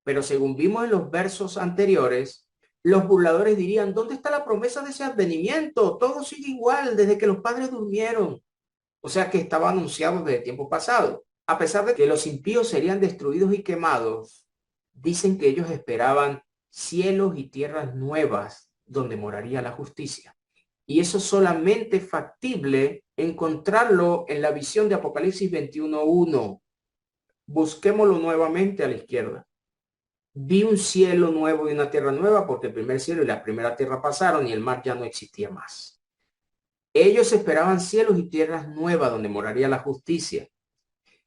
Pero según vimos en los versos anteriores, los burladores dirían, ¿dónde está la promesa de ese advenimiento? Todo sigue igual desde que los padres durmieron. O sea que estaba anunciado desde tiempo pasado. A pesar de que los impíos serían destruidos y quemados, dicen que ellos esperaban cielos y tierras nuevas donde moraría la justicia. Y eso es solamente factible encontrarlo en la visión de Apocalipsis 21:1. Busquémoslo nuevamente a la izquierda. Vi un cielo nuevo y una tierra nueva porque el primer cielo y la primera tierra pasaron y el mar ya no existía más. Ellos esperaban cielos y tierras nuevas donde moraría la justicia.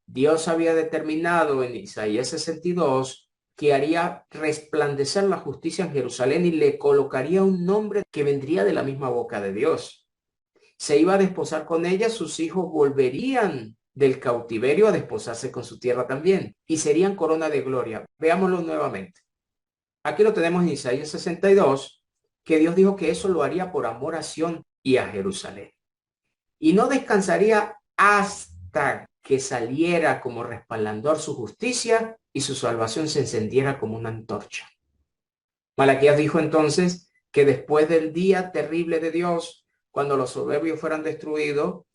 Dios había determinado en Isaías 62 que haría resplandecer la justicia en Jerusalén y le colocaría un nombre que vendría de la misma boca de Dios. Se iba a desposar con ella, sus hijos volverían del cautiverio a desposarse con su tierra también y serían corona de gloria. Veámoslo nuevamente. Aquí lo tenemos en Isaías 62, que Dios dijo que eso lo haría por amor a Sión y a Jerusalén. Y no descansaría hasta que saliera como resplandor su justicia y su salvación se encendiera como una antorcha. Malaquías dijo entonces que después del día terrible de Dios, cuando los soberbios fueran destruidos,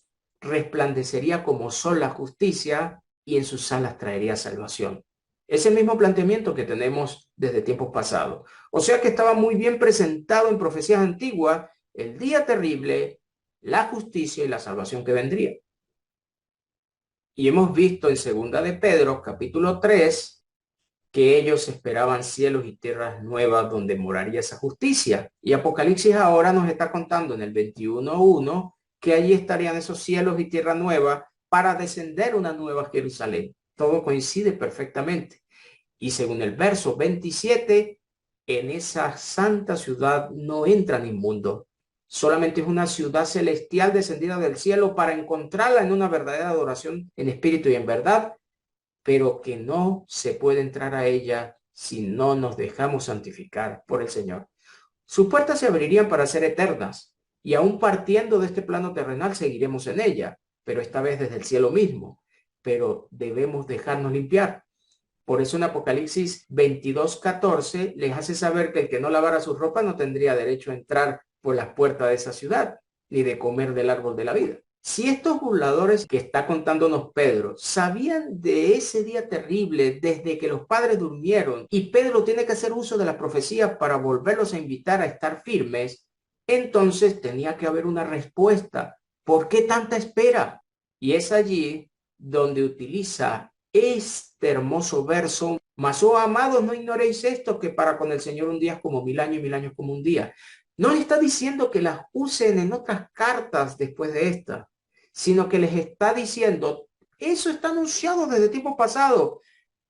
resplandecería como sol la justicia y en sus alas traería salvación. Es el mismo planteamiento que tenemos desde tiempos pasados. O sea que estaba muy bien presentado en profecías antiguas el día terrible, la justicia y la salvación que vendría. Y hemos visto en segunda de Pedro, capítulo 3, que ellos esperaban cielos y tierras nuevas donde moraría esa justicia. Y Apocalipsis ahora nos está contando en el 21:1 que allí estarían esos cielos y tierra nueva para descender una nueva Jerusalén. Todo coincide perfectamente. Y según el verso 27, en esa santa ciudad no entran inmundos. Solamente es una ciudad celestial descendida del cielo para encontrarla en una verdadera adoración en espíritu y en verdad, pero que no se puede entrar a ella si no nos dejamos santificar por el Señor. Sus puertas se abrirían para ser eternas y aún partiendo de este plano terrenal seguiremos en ella, pero esta vez desde el cielo mismo. Pero debemos dejarnos limpiar. Por eso en Apocalipsis 22:14 les hace saber que el que no lavara su ropa no tendría derecho a entrar por las puertas de esa ciudad, ni de comer del árbol de la vida. Si estos burladores que está contándonos Pedro sabían de ese día terrible desde que los padres durmieron y Pedro tiene que hacer uso de las profecías para volverlos a invitar a estar firmes, entonces tenía que haber una respuesta. ¿Por qué tanta espera? Y es allí donde utiliza este hermoso verso: mas, oh amados, no ignoréis esto, que para con el Señor un día es como 1000 años y 1000 años como un día. No le está diciendo que las usen en otras cartas después de esta, sino que les está diciendo, eso está anunciado desde tiempo pasado,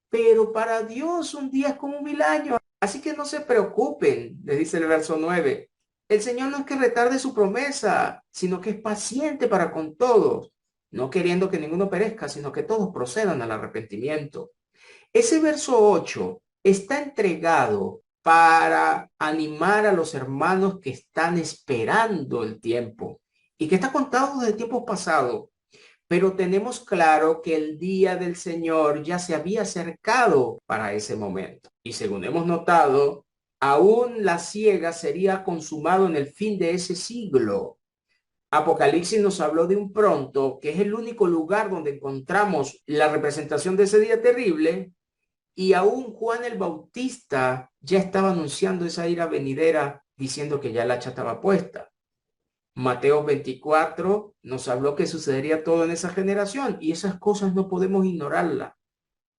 pero para Dios un día es como 1000 años. Así que no se preocupen, les dice el verso 9. El Señor no es que retarde su promesa, sino que es paciente para con todos, no queriendo que ninguno perezca, sino que todos procedan al arrepentimiento. Ese verso 8 está entregado para animar a los hermanos que están esperando el tiempo y que está contado desde tiempos pasados, pero tenemos claro que el día del Señor ya se había acercado para ese momento. Y según hemos notado, aún la siega sería consumado en el fin de ese siglo. Apocalipsis nos habló de un pronto, que es el único lugar donde encontramos la representación de ese día terrible, y aún Juan el Bautista ya estaba anunciando esa ira venidera, diciendo que ya la hacha estaba puesta. Mateo 24 nos habló que sucedería todo en esa generación, y esas cosas no podemos ignorarlas,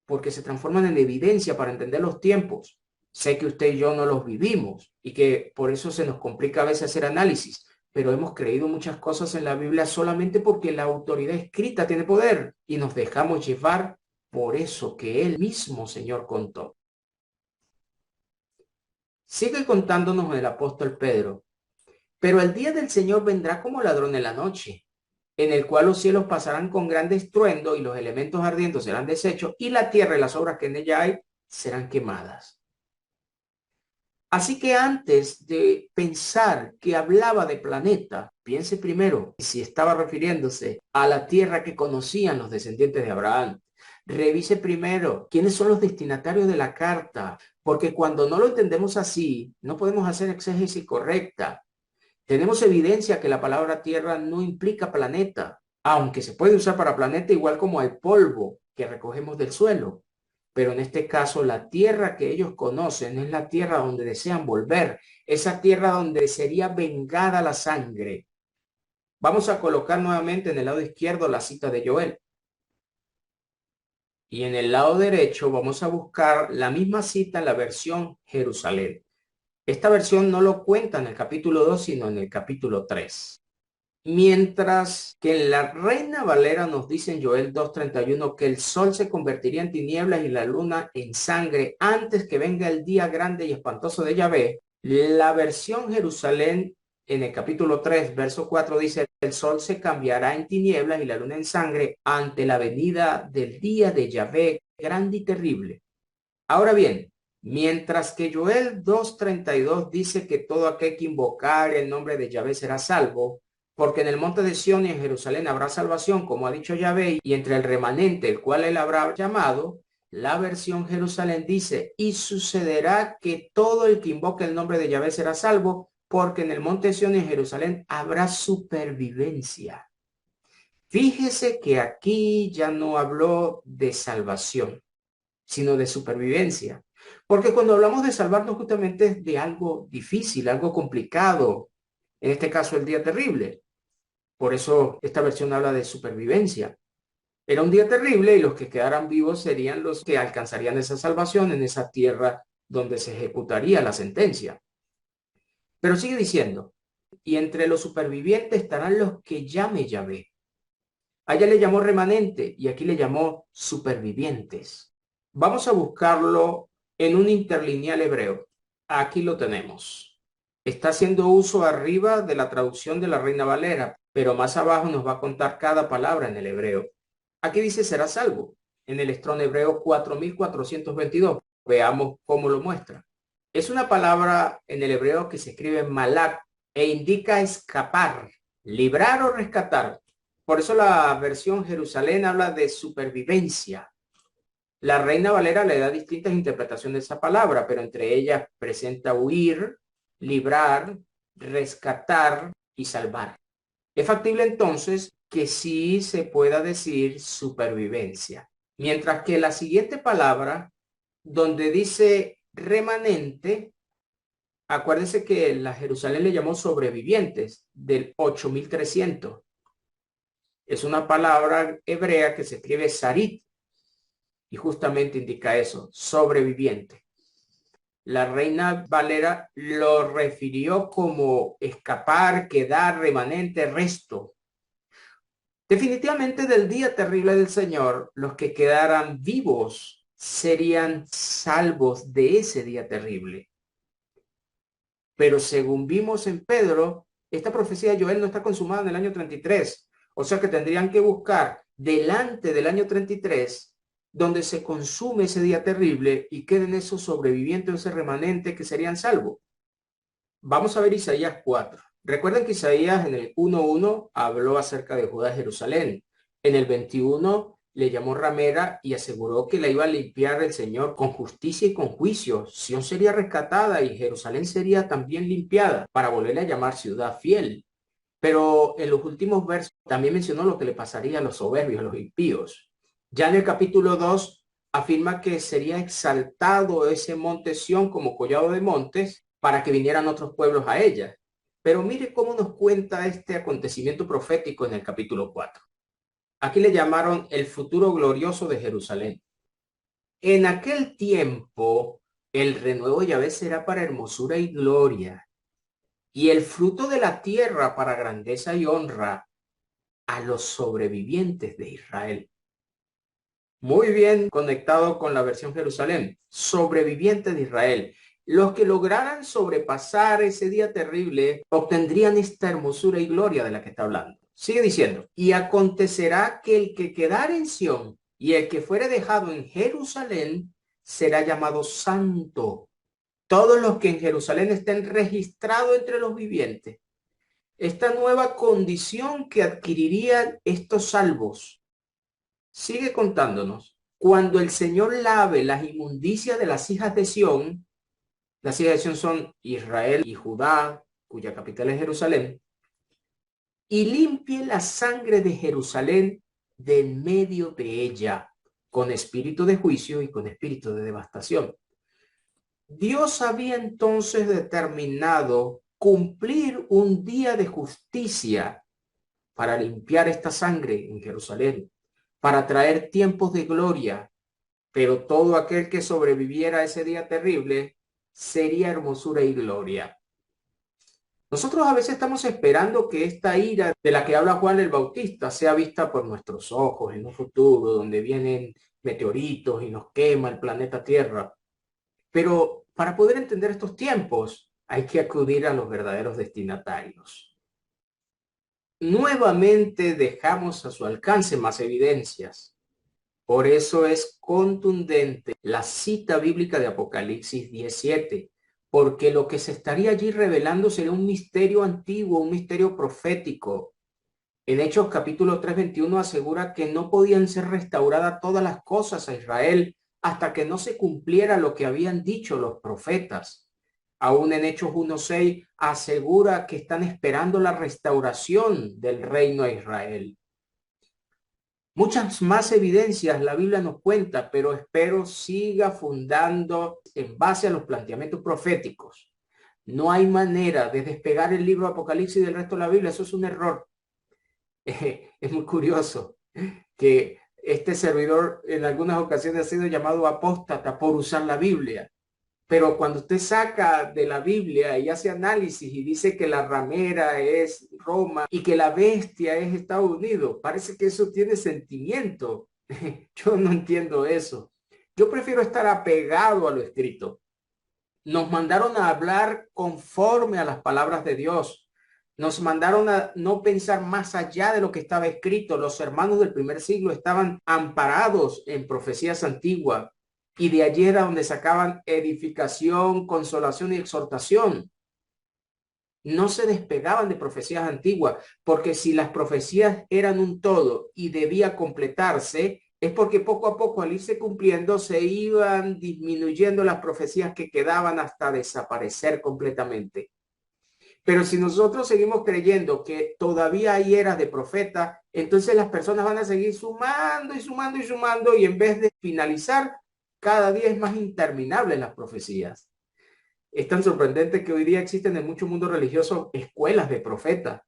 porque se transforman en evidencia para entender los tiempos. Sé que usted y yo no los vivimos, y que por eso se nos complica a veces hacer análisis, pero hemos creído muchas cosas en la Biblia solamente porque la autoridad escrita tiene poder, y nos dejamos llevar por eso que el mismo Señor contó. Sigue contándonos el apóstol Pedro. Pero el día del Señor vendrá como ladrón en la noche, en el cual los cielos pasarán con gran estruendo y los elementos ardiendo serán deshechos y la tierra y las obras que en ella hay serán quemadas. Así que antes de pensar que hablaba de planeta, piense primero si estaba refiriéndose a la tierra que conocían los descendientes de Abraham. Revise primero quiénes son los destinatarios de la carta, porque cuando no lo entendemos así, no podemos hacer exégesis correcta. Tenemos evidencia que la palabra tierra no implica planeta, aunque se puede usar para planeta igual como al polvo que recogemos del suelo. Pero en este caso, la tierra que ellos conocen es la tierra donde desean volver, esa tierra donde sería vengada la sangre. Vamos a colocar nuevamente en el lado izquierdo la cita de Joel. Y en el lado derecho vamos a buscar la misma cita en la versión Jerusalén. Esta versión no lo cuenta en el capítulo 2, sino en el capítulo 3. Mientras que en la Reina Valera nos dice en Joel 2:31 que el sol se convertiría en tinieblas y la luna en sangre antes que venga el día grande y espantoso de Yahvé, la versión Jerusalén en el capítulo 3, verso 4 dice, el sol se cambiará en tinieblas y la luna en sangre ante la venida del día de Yahvé grande y terrible. Ahora bien, mientras que Joel 2:32 dice que todo aquel que invocar el nombre de Yahvé será salvo, porque en el monte de Sión y en Jerusalén habrá salvación, como ha dicho Yahvé, y entre el remanente, el cual él habrá llamado, la versión Jerusalén dice, y sucederá que todo el que invoque el nombre de Yahvé será salvo, porque en el monte de Sión y en Jerusalén habrá supervivencia. Fíjese que aquí ya no habló de salvación, sino de supervivencia. Porque cuando hablamos de salvarnos justamente es de algo difícil, algo complicado, en este caso el día terrible. Por eso esta versión habla de supervivencia. Era un día terrible y los que quedaran vivos serían los que alcanzarían esa salvación en esa tierra donde se ejecutaría la sentencia. Pero sigue diciendo, y entre los supervivientes estarán los que llame Yahvé. Allá le llamó remanente y aquí le llamó supervivientes. Vamos a buscarlo en un interlineal hebreo. Aquí lo tenemos. Está haciendo uso arriba de la traducción de la Reina Valera, pero más abajo nos va a contar cada palabra en el hebreo. Aquí dice será salvo, en el Strong Hebreo 4422. Veamos cómo lo muestra. Es una palabra en el hebreo que se escribe malak e indica escapar, librar o rescatar. Por eso la versión Jerusalén habla de supervivencia. La Reina Valera le da distintas interpretaciones de esa palabra, pero entre ellas presenta huir, librar, rescatar y salvar. Es factible entonces que sí se pueda decir supervivencia. Mientras que la siguiente palabra, donde dice remanente, acuérdense que la Jerusalén le llamó sobrevivientes del 8300. Es una palabra hebrea que se escribe sarit y justamente indica eso, sobreviviente. La Reina Valera lo refirió como escapar, quedar, remanente, resto. Definitivamente del día terrible del Señor, los que quedaran vivos serían salvos de ese día terrible. Pero según vimos en Pedro, esta profecía de Joel no está consumada en el año 33. O sea que tendrían que buscar delante del año 33, donde se consume ese día terrible y queden esos sobrevivientes, ese remanente que serían salvos. Vamos a ver Isaías 4. Recuerden que Isaías en el 1:1 habló acerca de Judá y Jerusalén. En el 21 le llamó ramera y aseguró que la iba a limpiar el Señor con justicia y con juicio. Sión sería rescatada y Jerusalén sería también limpiada para volverle a llamar ciudad fiel. Pero en los últimos versos también mencionó lo que le pasaría a los soberbios, a los impíos. Ya en el capítulo 2 afirma que sería exaltado ese monte Sión como collado de montes para que vinieran otros pueblos a ella. Pero mire cómo nos cuenta este acontecimiento profético en el capítulo 4. Aquí le llamaron el futuro glorioso de Jerusalén. En aquel tiempo, el renuevo de Yahvé será para hermosura y gloria, y el fruto de la tierra para grandeza y honra a los sobrevivientes de Israel. Muy bien conectado con la versión Jerusalén, sobrevivientes de Israel. Los que lograran sobrepasar ese día terrible obtendrían esta hermosura y gloria de la que está hablando. Sigue diciendo, y acontecerá que el que quedare en Sión y el que fuere dejado en Jerusalén será llamado santo. Todos los que en Jerusalén estén registrados entre los vivientes. Esta nueva condición que adquirirían estos salvos. Sigue contándonos. Cuando el Señor lave las inmundicias de las hijas de Sión, las hijas de Sión son Israel y Judá, cuya capital es Jerusalén, y limpie la sangre de Jerusalén de en medio de ella, con espíritu de juicio y con espíritu de devastación. Dios había entonces determinado cumplir un día de justicia para limpiar esta sangre en Jerusalén, para traer tiempos de gloria, pero todo aquel que sobreviviera a ese día terrible sería hermosura y gloria. Nosotros a veces estamos esperando que esta ira de la que habla Juan el Bautista sea vista por nuestros ojos en un futuro donde vienen meteoritos y nos quema el planeta Tierra. Pero para poder entender estos tiempos hay que acudir a los verdaderos destinatarios. Nuevamente dejamos a su alcance más evidencias. Por eso es contundente la cita bíblica de Apocalipsis 17, porque lo que se estaría allí revelando sería un misterio antiguo, un misterio profético. En Hechos capítulo 3:21 asegura que no podían ser restauradas todas las cosas a Israel hasta que no se cumpliera lo que habían dicho los profetas. Aún en Hechos 1:6 asegura que están esperando la restauración del reino a Israel. Muchas más evidencias la Biblia nos cuenta, pero espero siga fundando en base a los planteamientos proféticos. No hay manera de despegar el libro Apocalipsis del resto de la Biblia, eso es un error. Es muy curioso que este servidor en algunas ocasiones ha sido llamado apóstata por usar la Biblia. Pero cuando usted saca de la Biblia y hace análisis y dice que la ramera es Roma y que la bestia es Estados Unidos, parece que eso tiene sentimiento. Yo no entiendo eso. Yo prefiero estar apegado a lo escrito. Nos mandaron a hablar conforme a las palabras de Dios. Nos mandaron a no pensar más allá de lo que estaba escrito. Los hermanos del primer siglo estaban amparados en profecías antiguas. Y de allí era donde sacaban edificación, consolación y exhortación. No se despegaban de profecías antiguas, porque si las profecías eran un todo y debía completarse, es porque poco a poco al irse cumpliendo se iban disminuyendo las profecías que quedaban hasta desaparecer completamente. Pero si nosotros seguimos creyendo que todavía hay eras de profeta, entonces las personas van a seguir sumando y sumando y sumando, y en vez de finalizar, cada día es más interminable las profecías. Es tan sorprendente que hoy día existen en muchos mundos religiosos escuelas de profetas,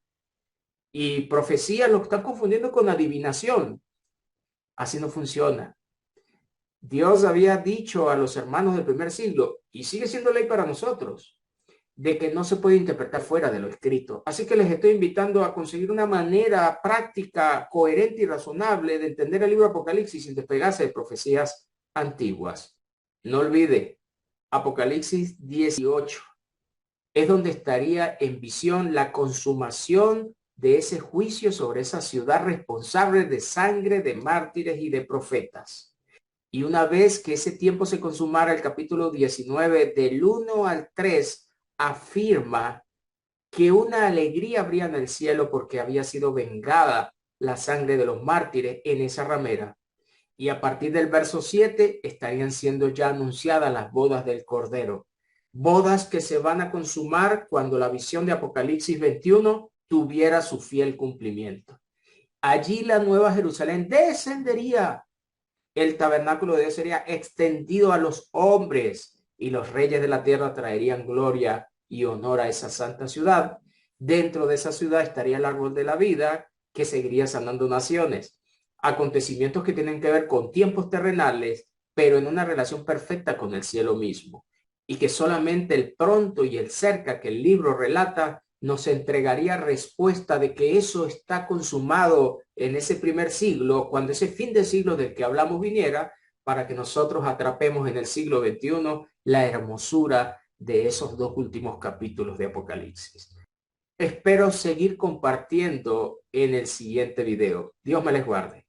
y profecías lo están confundiendo con adivinación. Así no funciona. Dios había dicho a los hermanos del primer siglo, y sigue siendo ley para nosotros, de que no se puede interpretar fuera de lo escrito. Así que les estoy invitando a conseguir una manera práctica, coherente y razonable de entender el libro Apocalipsis sin despegarse de profecías antiguas. No olvide, Apocalipsis 18 es donde estaría en visión la consumación de ese juicio sobre esa ciudad responsable de sangre, de mártires y de profetas. Y una vez que ese tiempo se consumara, el capítulo 19 del 1 al 3 afirma que una alegría habría en el cielo porque había sido vengada la sangre de los mártires en esa ramera. Y a partir del verso 7 estarían siendo ya anunciadas las bodas del Cordero. Bodas que se van a consumar cuando la visión de Apocalipsis 21 tuviera su fiel cumplimiento. Allí la nueva Jerusalén descendería. El tabernáculo de Dios sería extendido a los hombres y los reyes de la tierra traerían gloria y honor a esa santa ciudad. Dentro de esa ciudad estaría el árbol de la vida que seguiría sanando naciones. Acontecimientos que tienen que ver con tiempos terrenales, pero en una relación perfecta con el cielo mismo. Y que solamente el pronto y el cerca que el libro relata nos entregaría respuesta de que eso está consumado en ese primer siglo, cuando ese fin de siglo del que hablamos viniera, para que nosotros atrapemos en el siglo XXI la hermosura de esos dos últimos capítulos de Apocalipsis. Espero seguir compartiendo en el siguiente video. Dios me les guarde.